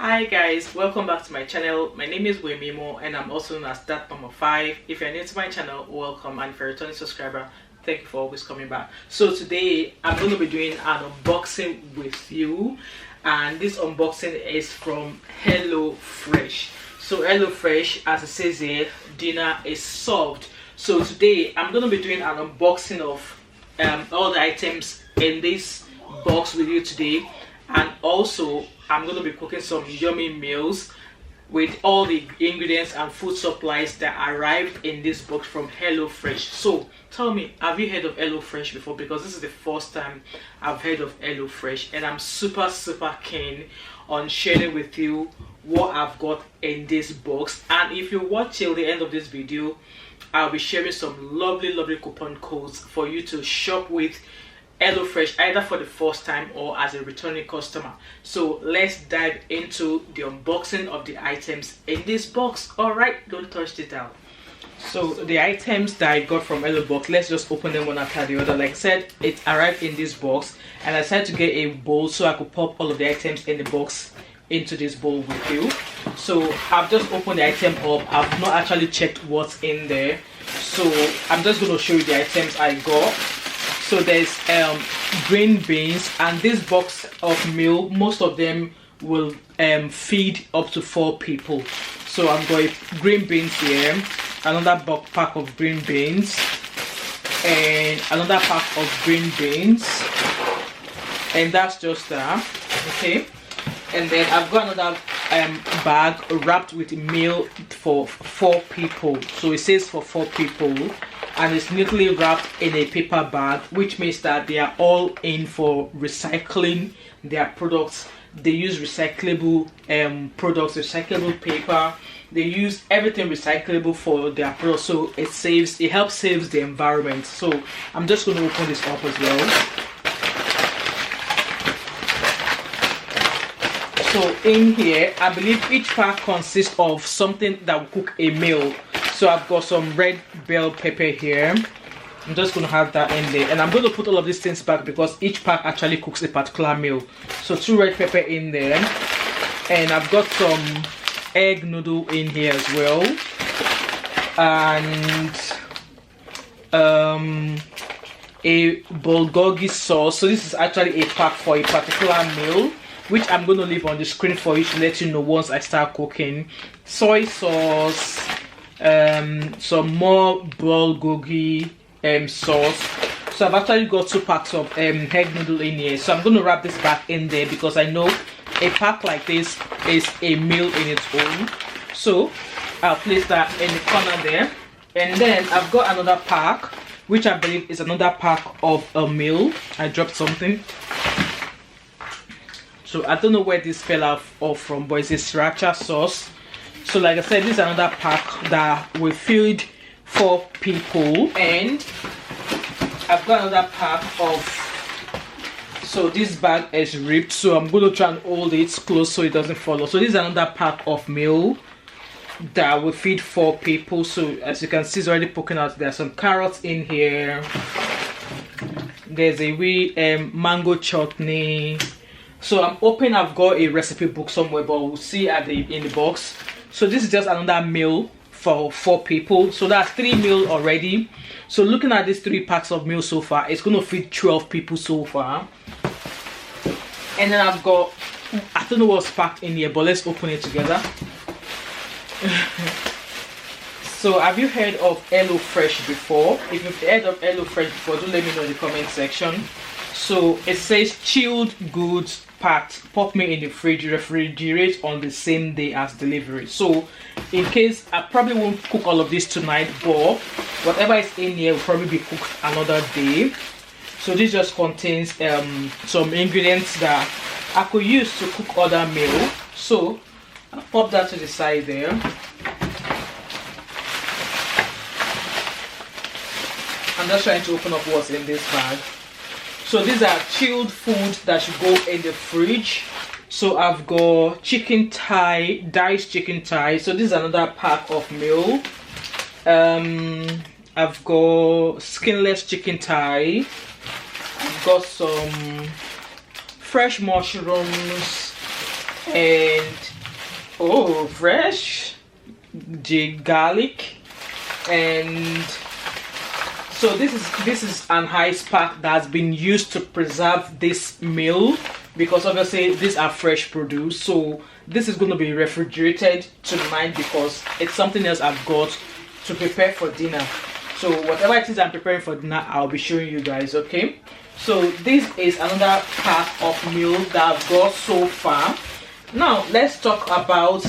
Hi guys, welcome back to my channel. My name is Wemimo and I'm also known as that Mama 5. If you're new to my channel, welcome, and if you're a returning subscriber, thank you for always coming back. So today I'm going to be doing an unboxing with you, and this unboxing is from HelloFresh. So HelloFresh, as it says here, dinner is served. So today I'm going to be doing an unboxing of all the items in this box with you today, and also I'm going to be cooking some yummy meals with all the ingredients and food supplies that arrived in this box from HelloFresh. So tell me, have you heard of HelloFresh before? Because this is the first time I've heard of HelloFresh, and I'm super keen on sharing with you what I've got in this box. And if you watch till the end of this video, I'll be sharing some lovely coupon codes for you to shop with HelloFresh either for the first time or as a returning customer. So let's dive into the unboxing of the items in this box. Alright, don't touch it out. So the items that I got from HelloBox, let's just open them one after the other. Like I said, it arrived in this box, and I decided to get a bowl so I could pop all of the items in the box into this bowl with you. So I've just opened the item up. I've not actually checked what's in there, so I'm just going to show you the items I got. So there's green beans, and this box of meal, most of them will feed up to 4 people. So I've got green beans here, another pack of green beans, and another pack of green beans, and that's just that. Okay, and then I've got another bag wrapped with meal for 4 people. So it says for 4 people, and it's neatly wrapped in a paper bag, which means that they are all in for recycling their products. They use recyclable products, recyclable paper. They use everything recyclable for their products, so it helps save the environment. So I'm just going to open this up as well. So in here, I believe each pack consists of something that will cook a meal. So I've got some red bell pepper here. I'm just going to have that in there, and I'm going to put all of these things back because each pack actually cooks a particular meal. So 2 red pepper in there, and I've got some egg noodle in here as well, and a bulgogi sauce. So this is actually a pack for a particular meal, which I'm going to leave on the screen for you to let you know once I start cooking. Soy sauce, some more bulgogi sauce. So I've actually got 2 packs of egg noodle in here. So I'm going to wrap this back in there because I know a pack like this is a meal in its own. So I'll place that in the corner there, and then I've got another pack, which I believe is another pack of a meal. I dropped something, so I don't know where this fell off from, but it's a sriracha sauce. So like I said, this is another pack that will feed 4 people, and I've got another pack of, so this bag is ripped, so I'm going to try and hold it close so it doesn't fall off. So this is another pack of meal that will feed 4 people. So as you can see, it's already poking out. There's some carrots in here, there's a wee mango chutney. So I'm hoping I've got a recipe book somewhere, but we'll see in the box. So this is just another meal for 4 people, so that's 3 meals already. So looking at these 3 packs of meal so far, it's going to feed 12 people so far. And then I've got, I don't know what's packed in here, but let's open it together. So have you heard of HelloFresh before? If you've heard of HelloFresh before, do let me know in the comment section. So it says chilled goods packed, pop me in the fridge, refrigerate on the same day as delivery. So in case, I probably won't cook all of this tonight, but whatever is in here will probably be cooked another day. So this just contains some ingredients that I could use to cook other meal. So I'll pop that to the side there. I'm just trying to open up what's in this bag. So these are chilled food that should go in the fridge. So I've got chicken thigh, diced chicken thigh. So this is another pack of meal. I've got skinless chicken thigh. I've got some fresh mushrooms and Oh, fresh, the garlic, and so this is an ice pack that's been used to preserve this meal, because obviously these are fresh produce. So this is going to be refrigerated tonight because it's something else I've got to prepare for dinner. So whatever it is I'm preparing for dinner, I'll be showing you guys. Okay. So this is another pack of meal that I've got so far. Now let's talk about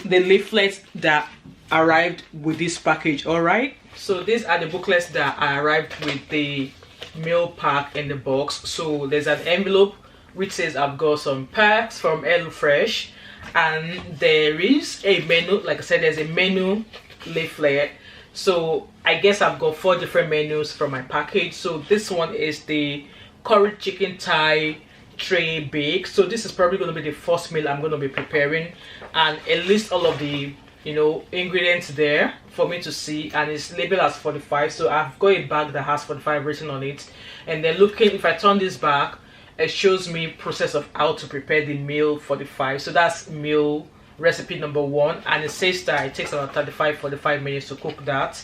the leaflets that arrived with this package. All right, so these are the booklets that arrived with the meal pack in the box. So there's an envelope which says I've got some packs from HelloFresh, and there is a menu. Like I said, there's a menu leaflet. So I guess I've got 4 different menus from my package. So this one is the curry chicken thai tray bake. So this is probably going to be the first meal I'm going to be preparing, and it lists all of the ingredients there for me to see, and it's labeled as 45. So I've got a bag that has 45 written on it, and then looking, if I turn this back, it shows me process of how to prepare the meal 45. So that's meal recipe number 1, and it says that it takes about 45 minutes to cook that.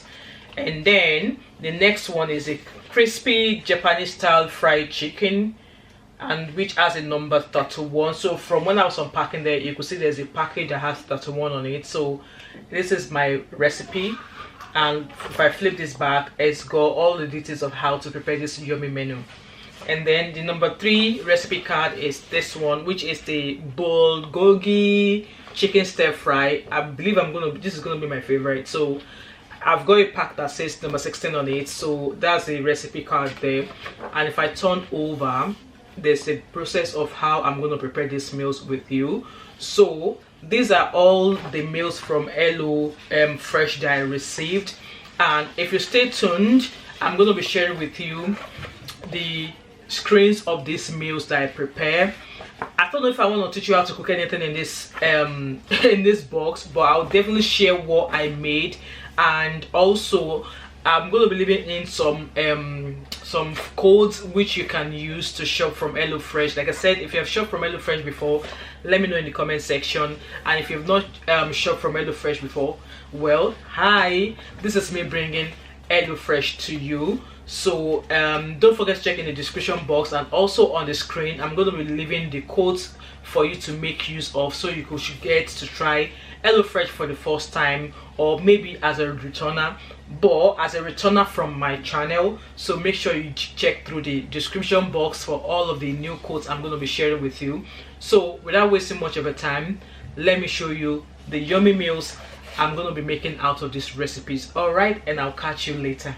And then the next one is a crispy Japanese style fried chicken, and which has a number 31. So from when I was unpacking there, you could see there's a package that has 31 on it. So this is my recipe, and if I flip this back, it's got all the details of how to prepare this yummy menu. And then the number 3 recipe card is this one, which is the bulgogi chicken stir fry. I believe this is gonna be my favorite. So I've got a pack that says number 16 on it. So that's the recipe card there. And if I turn over, there's a process of how I'm going to prepare these meals with you. So these are all the meals from HelloFresh that I received, and if you stay tuned, I'm going to be sharing with you the screens of these meals that I prepare. I don't know if I want to teach you how to cook anything in this in this box, but I'll definitely share what I made, and also I'm going to be leaving in some codes which you can use to shop from HelloFresh. Like I said, if you have shopped from HelloFresh before, let me know in the comment section. And if you've not shopped from HelloFresh before, well, hi, this is me bringing HelloFresh to you. So don't forget to check in the description box, and also on the screen I'm going to be leaving the codes for you to make use of, so you should get to try HelloFresh for the first time, or maybe as a returner, but as a returner from my channel. So make sure you check through the description box for all of the new codes I'm going to be sharing with you. So without wasting much of your time, let me show you the yummy meals I'm going to be making out of these recipes. All right, and I'll catch you later.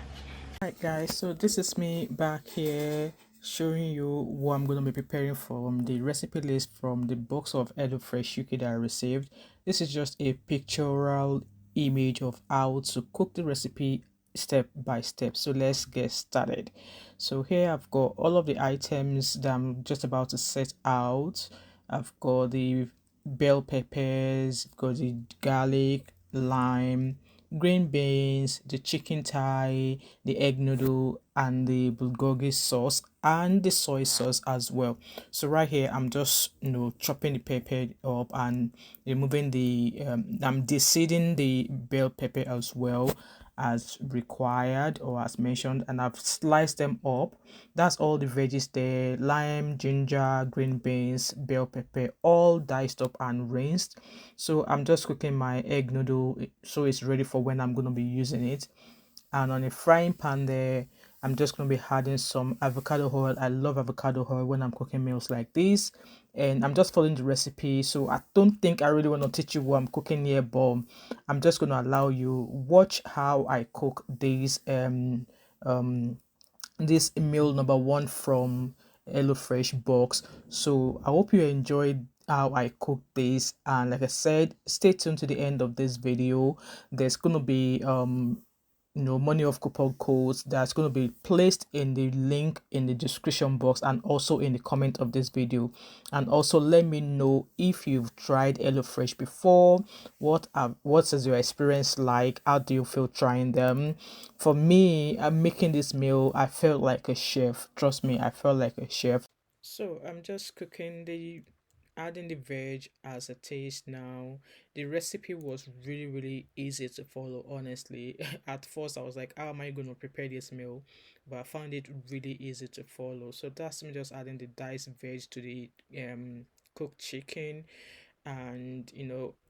Alright guys, so this is me back here showing you what I'm going to be preparing from the recipe list from the box of HelloFresh UK that I received. This is just a pictorial image of how to cook the recipe step by step. So let's get started. So here I've got all of the items that I'm just about to set out. I've got the bell peppers, I've got the garlic, lime, green beans, the chicken thigh, the egg noodle, and the bulgogi sauce, and the soy sauce as well. So right here I'm just chopping the pepper up and removing the I'm deseeding the bell pepper as well as required or as mentioned, and I've sliced them up. That's all the veggies there: lime, ginger, green beans, bell pepper, all diced up and rinsed. So I'm just cooking my egg noodle so it's ready for when I'm going to be using it. And on a frying pan there, I'm just going to be adding some avocado oil. I love avocado oil when I'm cooking meals like this, and I'm just following the recipe. So I don't think I really want to teach you what I'm cooking here, but I'm just going to allow you watch how I cook this meal number 1 from HelloFresh box. So I hope you enjoyed how I cook this, and like I said, stay tuned to the end of this video. There's gonna be money of coupon codes that's going to be placed in the link in the description box and also in the comment of this video. And also let me know if you've tried HelloFresh before. What is your experience like? How do you feel trying them? For me, I'm making this meal, I felt like a chef. Trust me, I felt like a chef. So I'm just cooking the adding the veg as a taste now. The recipe was really easy to follow, honestly. At first I was like, how am I going to prepare this meal? But I found it really easy to follow. So that's me just adding the diced veg to the cooked chicken. And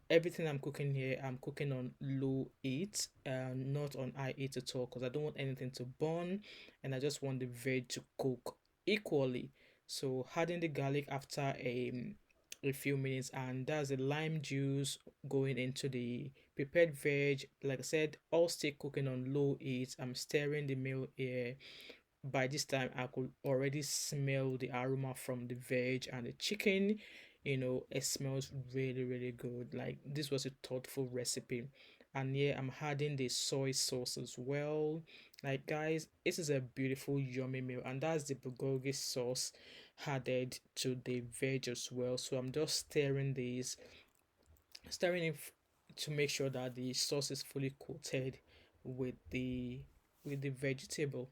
everything I'm cooking here, I'm cooking on low heat, not on high heat at all, because I don't want anything to burn, and I just want the veg to cook equally. So adding the garlic after a few minutes, and that's the lime juice going into the prepared veg. Like I said, all still cooking on low heat. I'm stirring the meal here. By this time I could already smell the aroma from the veg and the chicken. It smells really good. Like, this was a thoughtful recipe. And yeah, I'm adding the soy sauce as well. Like, guys, this is a beautiful yummy meal, and that's the bulgogi sauce added to the veg as well. So I'm just stirring it to make sure that the sauce is fully coated with the vegetable.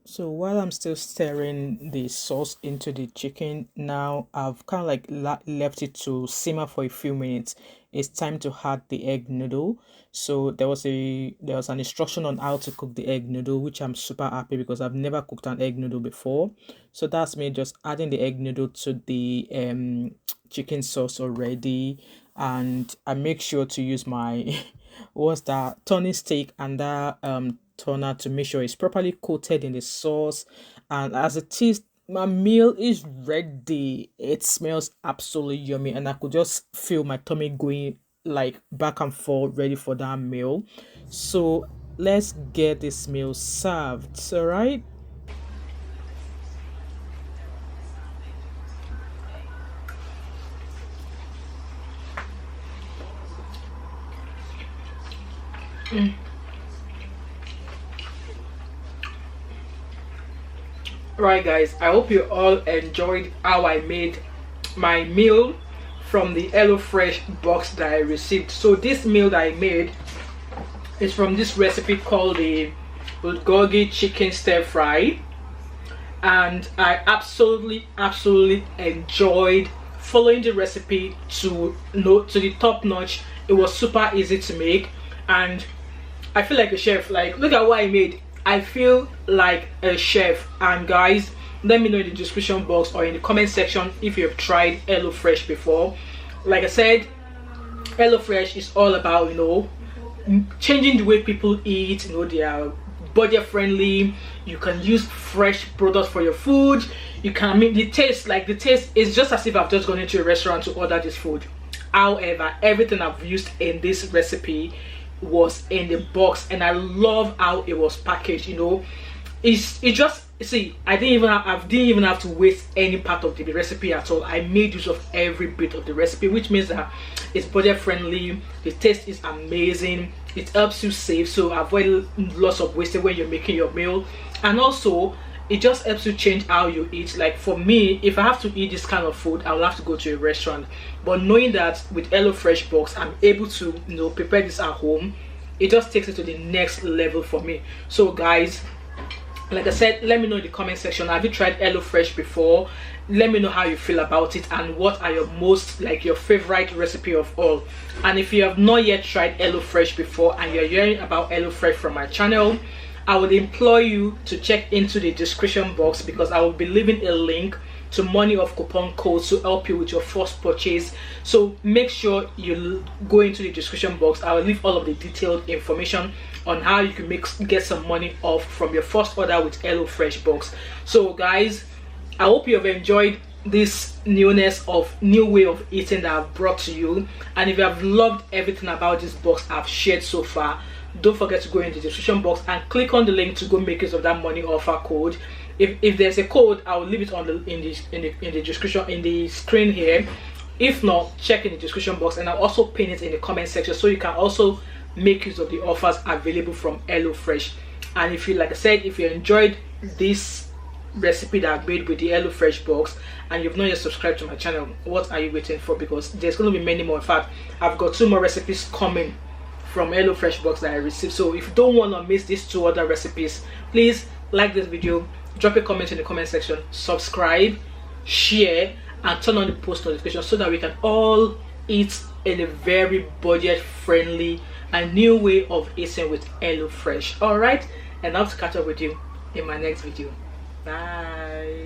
So while I'm still stirring the sauce into the chicken, now I've kind of like left it to simmer for a few minutes. It's time to add the egg noodle. So there was an instruction on how to cook the egg noodle, which I'm super happy because I've never cooked an egg noodle before. So that's me just adding the egg noodle to the chicken sauce already, and I make sure to use my what's that, turning stick and that toner to make sure it's properly coated in the sauce. And as it is, my meal is ready. It smells absolutely yummy, and I could just feel my tummy going like back and forth, ready for that meal. So let's get this meal served. All right. Right, guys, I hope you all enjoyed how I made my meal from the HelloFresh box that I received. So this meal that I made is from this recipe called the bulgogi chicken stir fry, and I absolutely enjoyed following the recipe to the top notch. It was super easy to make, and I feel like a chef. Like, look at what I made. I feel like a chef. And guys, let me know in the description box or in the comment section if you have tried HelloFresh before. Like I said, HelloFresh is all about changing the way people eat. They are budget friendly. You can use fresh products for your food. You can, I mean, the taste is just as if I've just gone into a restaurant to order this food. However, everything I've used in this recipe was in the box, and I love how it was packaged. It just, see, I didn't even have to waste any part of the recipe at all. I made use of every bit of the recipe, which means that it's budget friendly. The taste is amazing. It helps you save, so avoid lots of wastage when you're making your meal. And also, it just helps you change how you eat. Like, for me, if I have to eat this kind of food, I will have to go to a restaurant. But knowing that with HelloFresh box, I'm able to prepare this at home, it just takes it to the next level for me. So guys, like I said, let me know in the comment section, have you tried HelloFresh before? Let me know how you feel about it, and what are your favorite recipe of all. And if you have not yet tried HelloFresh before and you're hearing about HelloFresh from my channel, I would implore you to check into the description box, because I will be leaving a link to money off coupon codes to help you with your first purchase. So make sure you go into the description box. I will leave all of the detailed information on how you can get some money off from your first order with HelloFresh box. So guys, I hope you have enjoyed this new way of eating that I've brought to you. And if you have loved everything about this box I've shared so far, don't forget to go in the description box and click on the link to go make use of that money offer code. If there's a code, I will leave it on in the description, in the screen here. If not, check in the description box, and I'll also pin it in the comment section, so you can also make use of the offers available from HelloFresh. And if you, like I said, if you enjoyed this recipe that I made with the HelloFresh box and you've not yet subscribed to my channel, what are you waiting for? Because there's going to be many more. In fact, I've got 2 more recipes coming from HelloFresh box that I received. So if you don't want to miss these 2 other recipes, please like this video, drop a comment in the comment section, subscribe, share, and turn on the post notification so that we can all eat in a very budget friendly and new way of eating with HelloFresh. Alright, and I'll have to catch up with you in my next video. Bye.